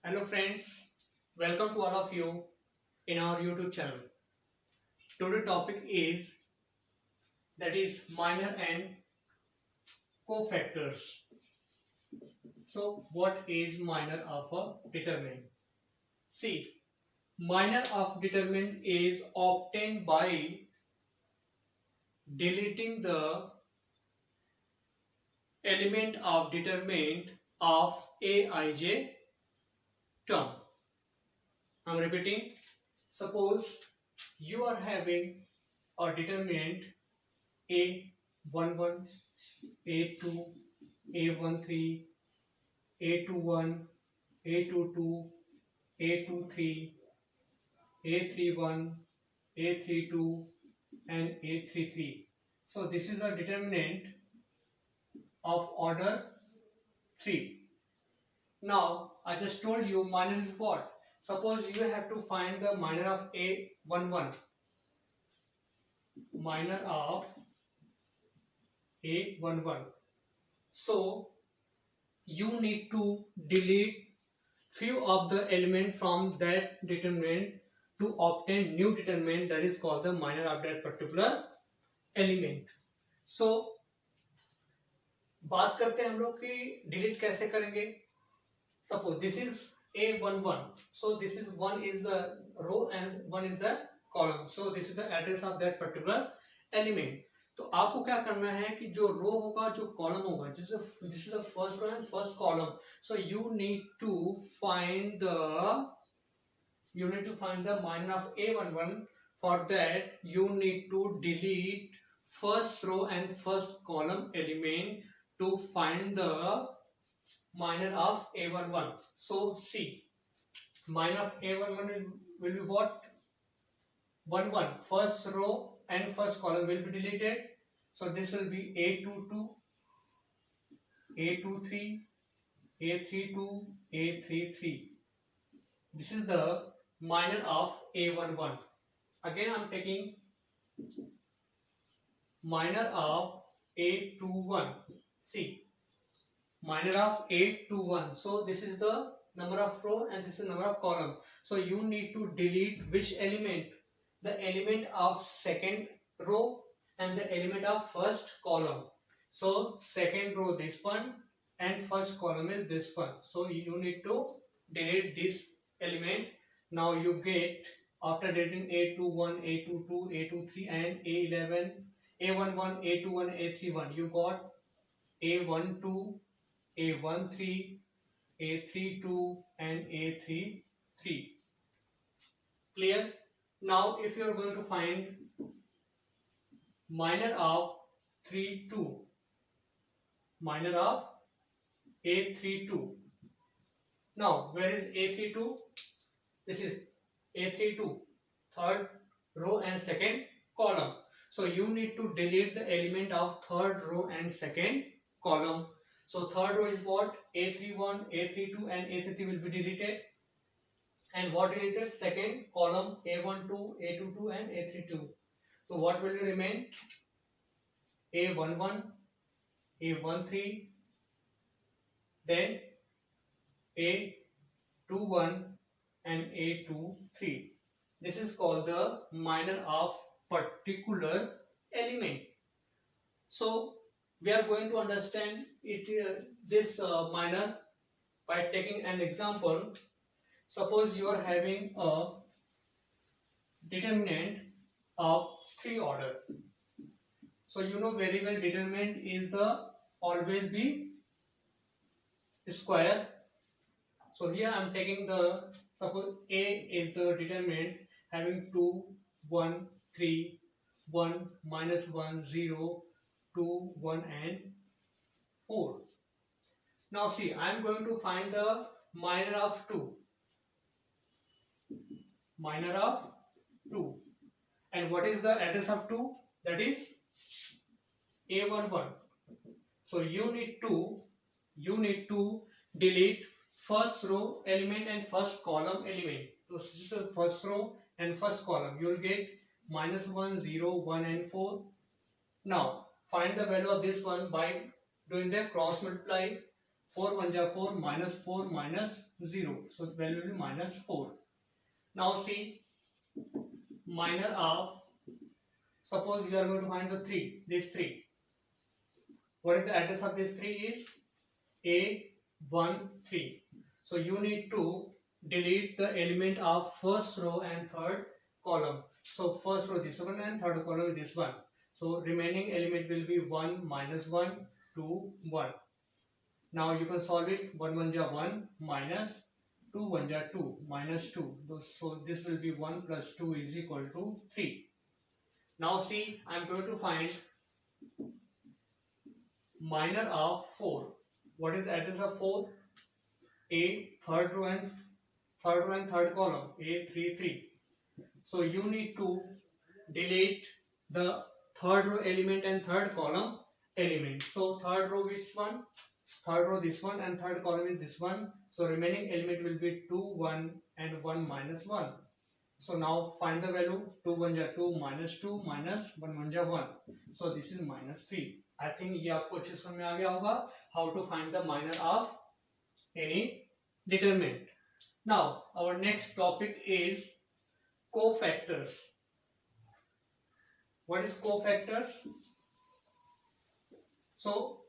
Hello friends, welcome to all of you in our YouTube channel. Today topic is that is minor and cofactors. So what is minor of a determinant? See, minor of determinant is obtained by deleting the element of determinant of Aij term. I am repeating. Suppose you are having a determinant A11, A2, A13, A21, A22, A23, A31, A32 and A33. So this is a determinant of order 3. Now I just told you minor is what? Suppose you have to find the minor of A11. Minor of A11. So you need to delete few of the element from that determinant to obtain new determinant that is called the minor of that particular element. So बात करते हैं हम लोग कि delete कैसे करेंगे. Suppose this is A11. So this is one is the row and one is the column. So this is the address of that particular element. तो आपको क्या करना है कि जो रो होगा जो कॉलम होगा this is the first row and first column. So you need to find the minor of A11. For that you need to delete first row and first column element to find the minor of A11. So see, minor of A11 will be what? 1 first row and first column will be deleted. So this will be A22, A23, A32, A33. This is the minor of A11. Again I am taking minor of A21. See, minor of A21. So this is the number of row and this is the number of column. So you need to delete which element? The element of second row and the element of first column. So second row this one and first column is this one. So you need to delete this element. Now you get, after deleting A21, A22, A23 and A11, A11, A21, A31, you got A12, A13, A32 and A33. Clear? Now if you are going to find minor of 32, minor of A32. Now where is A32? This is A32, third row and second column. So you need to delete the element of third row and second column. So third row is what? A31, A32 and A33 will be deleted. And what deleted? Second column A12, A22 and A32. So what will remain? A11, A13, then A21 and A23. This is called the minor of particular element. So we are going to understand it this minor by taking an example. Suppose you are having a determinant of 3 order. So you know very well determinant is the always be square. So here I am taking the, suppose A is the determinant having 2, 1, 3, 1, -1, 0, 2, 1 and 4. Now see, I am going to find the minor of 2. Minor of 2. And what is the address of 2? That is A11. So you need to delete first row element and first column element. So this is the first row and first column. You will get -1, 0, 1 and 4. Now find the value of this one by doing the cross multiply. 4 1 ja 4, minus 4 minus 0. So the value will be minus 4. Now see, minor of, suppose you are going to find the 3, this 3. What is the address of this 3 is A13. So you need to delete the element of first row and third column. So first row this one and third column this one. So remaining element will be 1 minus 1 2 1. Now you can solve it. 1 1 ja 1 minus 2 1 ja 2 minus 2. So this will be 1 plus 2 is equal to 3. Now see, I am going to find minor of 4. What is the address of 4? A third row and third column, A33. So you need to delete the third row element and third column element. So third row which one? Third row this one and third column is this one. So remaining element will be 2 1 and 1 minus 1. So now find the value. 2 1 ja 2 minus 2 minus 1 1 ja 1. So this is minus 3. I think ये आपको अच्छे समझ में आ गया होगा how to find the minor of any determinant. Now our next topic is cofactors. What is cofactors? So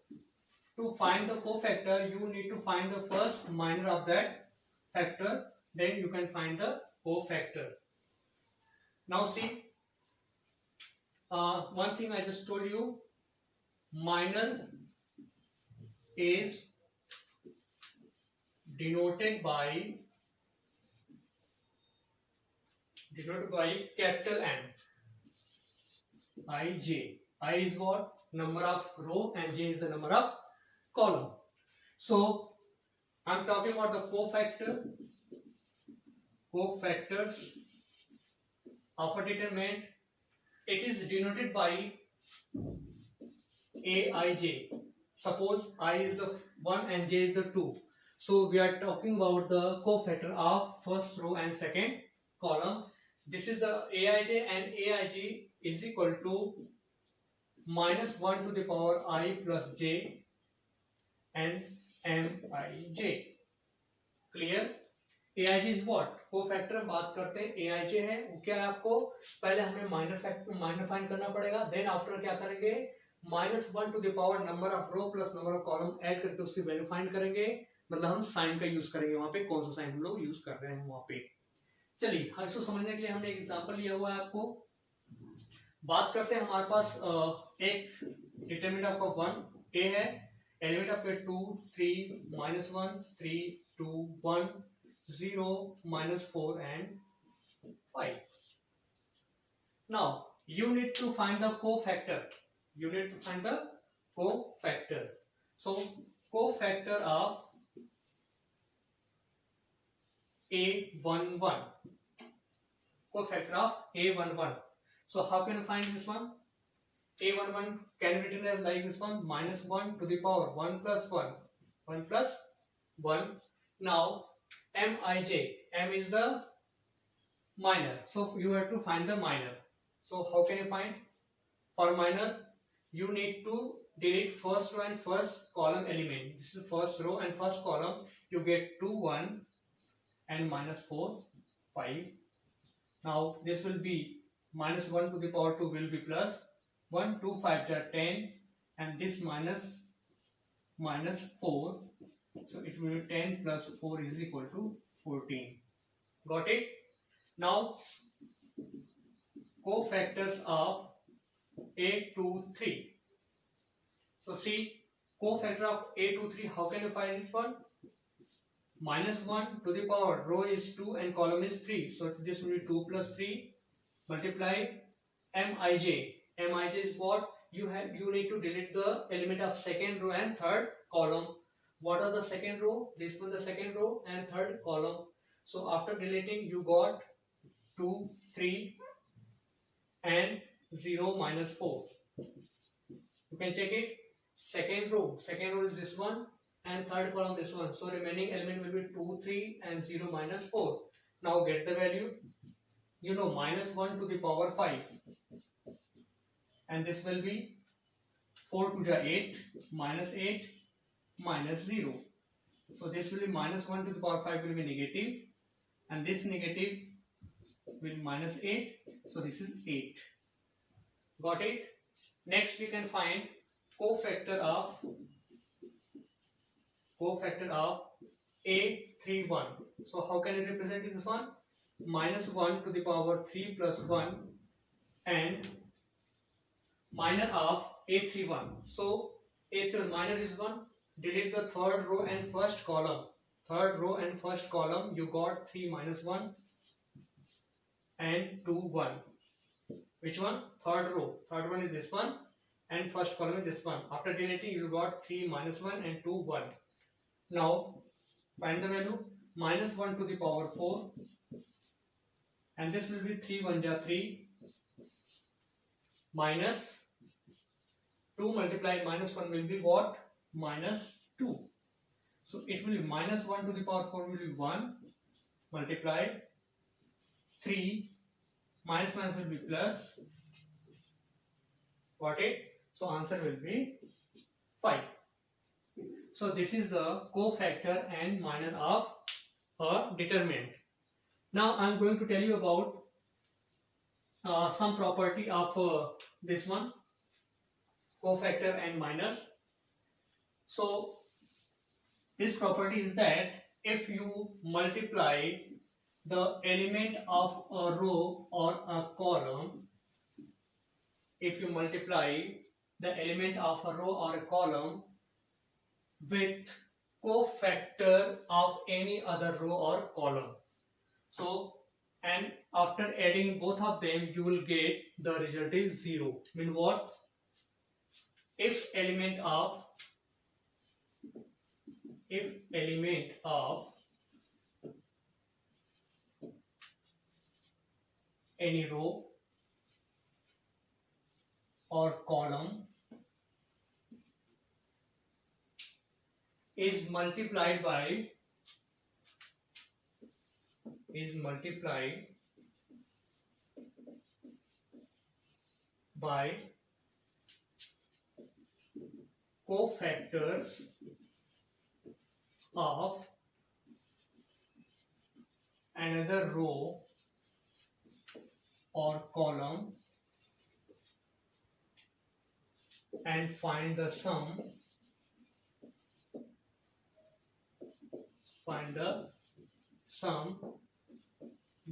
to find the cofactor, you need to find the first minor of that factor, then you can find the cofactor. Now see, one thing I just told you, minor is denoted by capital N, Ij. I is what? Number of row and J is the number of column. So I am talking about the cofactors of a determinant. It is denoted by Aij. Suppose I is the 1 and J is the 2. So we are talking about the cofactor of first row and second column. This is the Aij, and Aij is equal to minus 1 to the power I plus j and Mij. Clear? Aij is what? Cofactor हम बात करते हैं Aij है वो क्या है, आपको पहले हमें माइनर फाइंड करना पड़ेगा, देन आफ्टर क्या करेंगे, minus 1 to the power number of row plus number of column add करके उसकी वैल्यू फाइंड करेंगे. मतलब हम साइन का यूज करेंगे वहां पे, कौन सा साइन हम लोग यूज कर रहे हैं वहां पे. चलिए इसको समझने के लिए हमने एक एग्जांपल लिया हुआ है. आपको बात करते हैं, हमारे पास एक डिटरमिनेंट आपका 1 ए है, एलिमेंट आपके 2 3 -1 3 2 1 0 -4 and 5. Now you need to find the cofactor. So cofactor of A11. So how can you find this one? A11 can be written as like this one, minus 1 to the power 1 plus 1. 1 plus 1. Now Mij, M is the minor. So you have to find the minor. So how can you find? For minor, you need to delete first row and first column element. This is first row and first column. You get 2 1 and -4 5. Now this will be minus 1 to the power 2 will be plus 1 2 5 are 10, and this minus 4. So it will be 10 plus 4 is equal to 14. Got it? Now cofactors of A23. So see, cofactor of A23, how can you find it one? Minus 1 to the power, row is 2 and column is 3. So this will be 2 plus 3 multiplied Mij. Mij is what? You need to delete the element of second row and third column. What are the second row? This one the second row and third column. So after deleting, you got 2 3 and 0 -4. You can check it. Second row is this one and third column this one. So remaining element will be 2 3 and 0 -4. Now get the value. You know, minus 1 to the power 5, and this will be 4 to the 8 -8 -0. So this will be minus 1 to the power 5 will be negative, and this negative will be minus 8. So this is 8. Got it? Next we can find cofactor of A31. So how can I represent this one? Minus 1 to the power 3 plus 1 and minor of A31. So A31 minor is 1. Delete the third row and first column. Third row and first column you got 3 minus 1 and 2 1. Which one? Third row. Third one is this one and first column is this one. After deleting you got 3 minus 1 and 2 1. Now find the value. Minus 1 to the power 4 and this will be 3 1 ja 3 minus 2 multiplied minus 1 will be what? Minus 2. So it will be minus 1 to the power 4 will be 1 multiplied 3 minus minus will be plus. Got it? So answer will be 5. So this is the cofactor and minor of a determinant. Now I am going to tell you about some property of this one, cofactor and minors. So this property is that if you multiply the element of a row or a column, if you multiply the element of a row or a column with cofactor of any other row or column, so and after adding both of them you will get the result is 0. Mean what? If element of any row or column is multiplied by cofactors of another row or column and find the sum,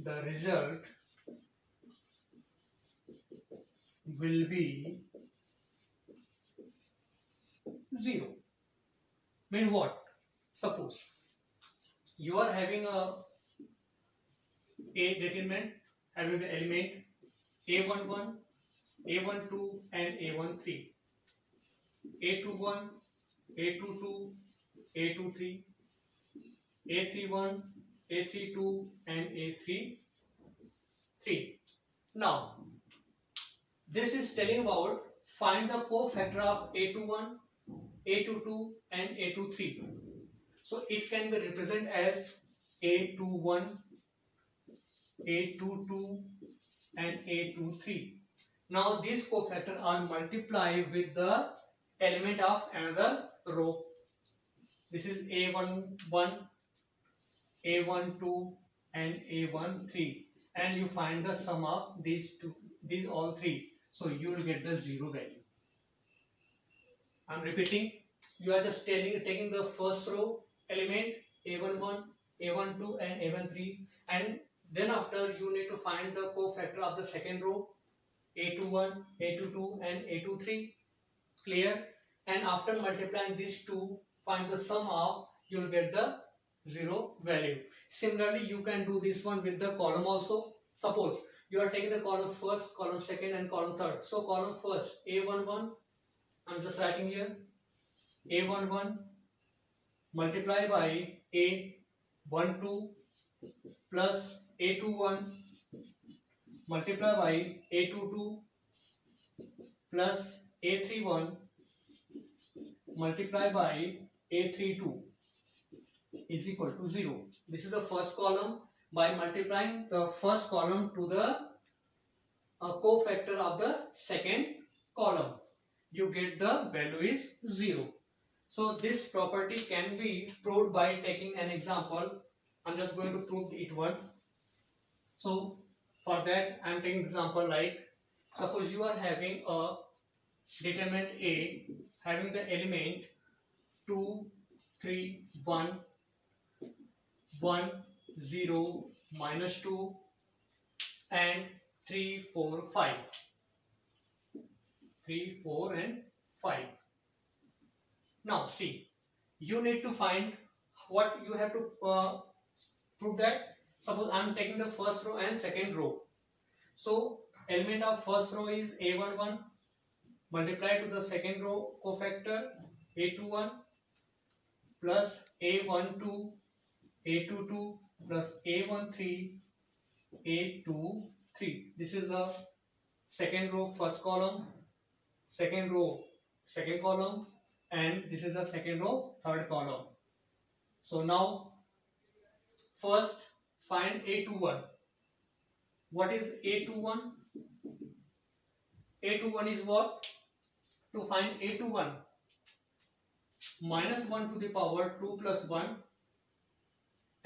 the result will be 0. Mean what? Suppose you are having a determinant having the element A11, A12 and A13, A21, A22, A23, A31, A32 and A33. Now this is telling about find the cofactor of A21, A22 and A23. So it can be represented as A21, A22 and A23. Now these cofactors are multiplied with the element of another row. This is A11, A12 and A13, and you find the sum of these all three. So you will get the 0 value. I am repeating. You are just taking the first row element A11, A12 and A13, and then after you need to find the cofactor of the second row A21, A22 and A23. Clear? And after multiplying these two, find the sum of, you will get the 0 value. Similarly, you can do this one with the column also. Suppose you are taking the column first, column second and column third. So column first A11, I am just writing here A11 multiply by A12 plus A21 multiply by A22 plus A31 multiply by A32 is equal to 0. This is the first column. By multiplying the first column to the cofactor of the second column, you get the value is 0. So this property can be proved by taking an example. I'm just going to prove it one. So for that I'm taking example like, suppose you are having a determinant A having the element 2, 3, 1, 1, 0, -2 and 3, 4, 5. 3, 4 and 5. Now see, you need to find what you have to prove that. Suppose I am taking the first row and second row. So element of first row is A11 multiply to the second row cofactor A21 plus A12 A22 plus A13 A23. This is the second row first column, second row second column, and this is the second row third column. So now first find A21. What is A21? A21 is what? To find A21, -1 to the power 2 plus 1.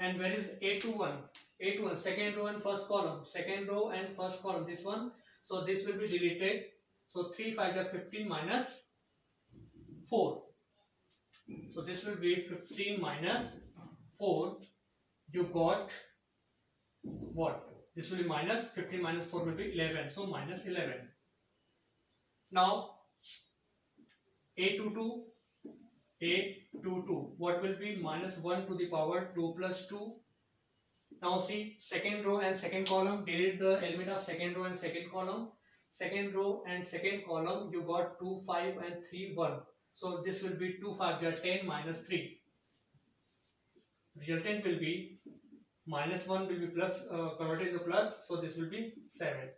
And where is A21? A21 second row and first column, second row and first column, this one. So this will be deleted. So 3 5 are 15 minus 4. So this will be 15 minus 4. You got what? This will be minus 15 minus 4 will be 11. So minus 11. Now A22, A22. What will be? -1 to the power 2 plus 2. Now see, second row and second column. Delete the element of second row and second column. Second row and second column, you got 2, 5 and 3, 1. So this will be 2 5 are 10 minus 3. Resultant will be -1 will be plus, converted to plus. So this will be 7.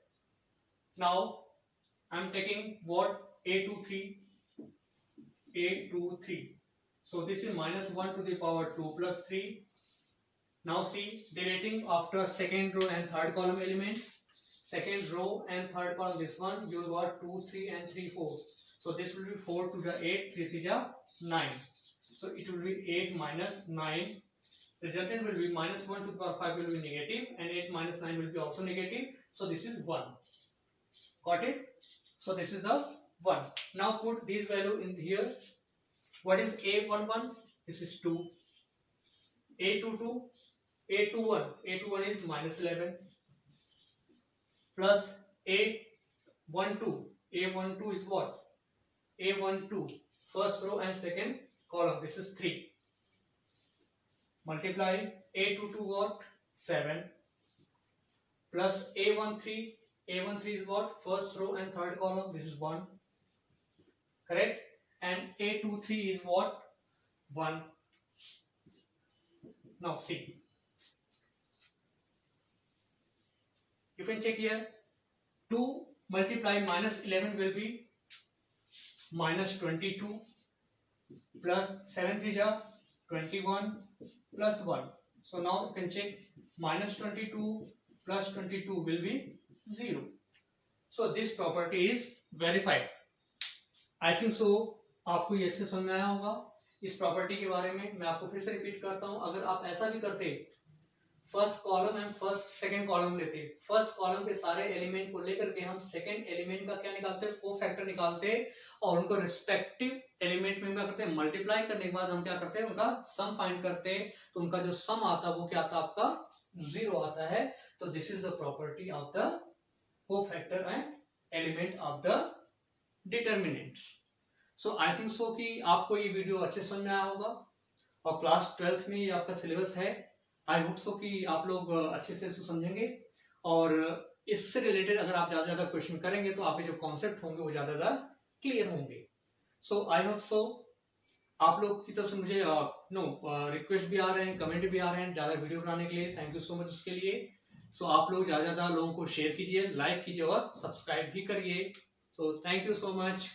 Now I'm taking what? A23. A23. So this is -1 to the power 2 plus 3. Now see, deleting after second row and third column element. Second row and third column, this one, you got 2, 3 and 3, 4. So this will be 4 to the 8, 3 3 ja 9. So it will be 8 minus 9. Resultant will be -1 to the power 5 will be negative, and 8 minus 9 will be also negative. So this is 1. Got it? So this is the 1. Now put this value in here. What is A11? This is 2. A22, A21. A21 is -11 plus A12. A12 is what? A12 first row and second column. This is 3. Multiply A22 what? 7 plus A13. A13 is what? First row and third column. This is 1. Correct? And A23 is what? 1. Now see. You can check here. 2 multiply -11 will be -22 plus 7 3 ja 21 plus 1. So now you can check -22 plus 22 will be 0. So this property is verified. I think so आपको ये अच्छे समझ में आया होगा। इस property के बारे में मैं आपको फिर से रिपीट करता हूं। अगर आप ऐसा भी करते, first column and first second column लेते, फर्स्ट कॉलम के सारे एलिमेंट को लेकर के हम सेकंड एलिमेंट का क्या निकालते, कोफैक्टर निकालते, और उनको रिस्पेक्टिव एलिमेंट में क्या करते हैं, मल्टीप्लाई करने के बाद हम क्या करते हैं, उनका सम फाइंड करते हैं। तो उनका जो सम आता है वो क्या आता है, आपका 0 आता है। तो this is the property of the cofactor and element of the determinants. So I think so कि आपको ये वीडियो अच्छे समझ में आया होगा, और क्लास 12th में ये आपका सिलेबस है। आई होप सो कि आप लोग अच्छे से समझेंगे, और इससे रिलेटेड अगर आप ज्यादा क्वेश्चन करेंगे तो आपके जो कॉन्सेप्ट होंगे वो ज्यादा क्लियर होंगे। सो आई होप सो आप लोग की तरफ से मुझे रिक्वेस्ट भी आ रहे हैं, कमेंट भी आ रहे हैं ज्यादा वीडियो बनाने के लिए। थैंक यू सो मच उसके लिए। सो आप लोग ज्यादा लोगों को शेयर कीजिए, लाइक कीजिए और सब्सक्राइब भी करिए। So thank you so much.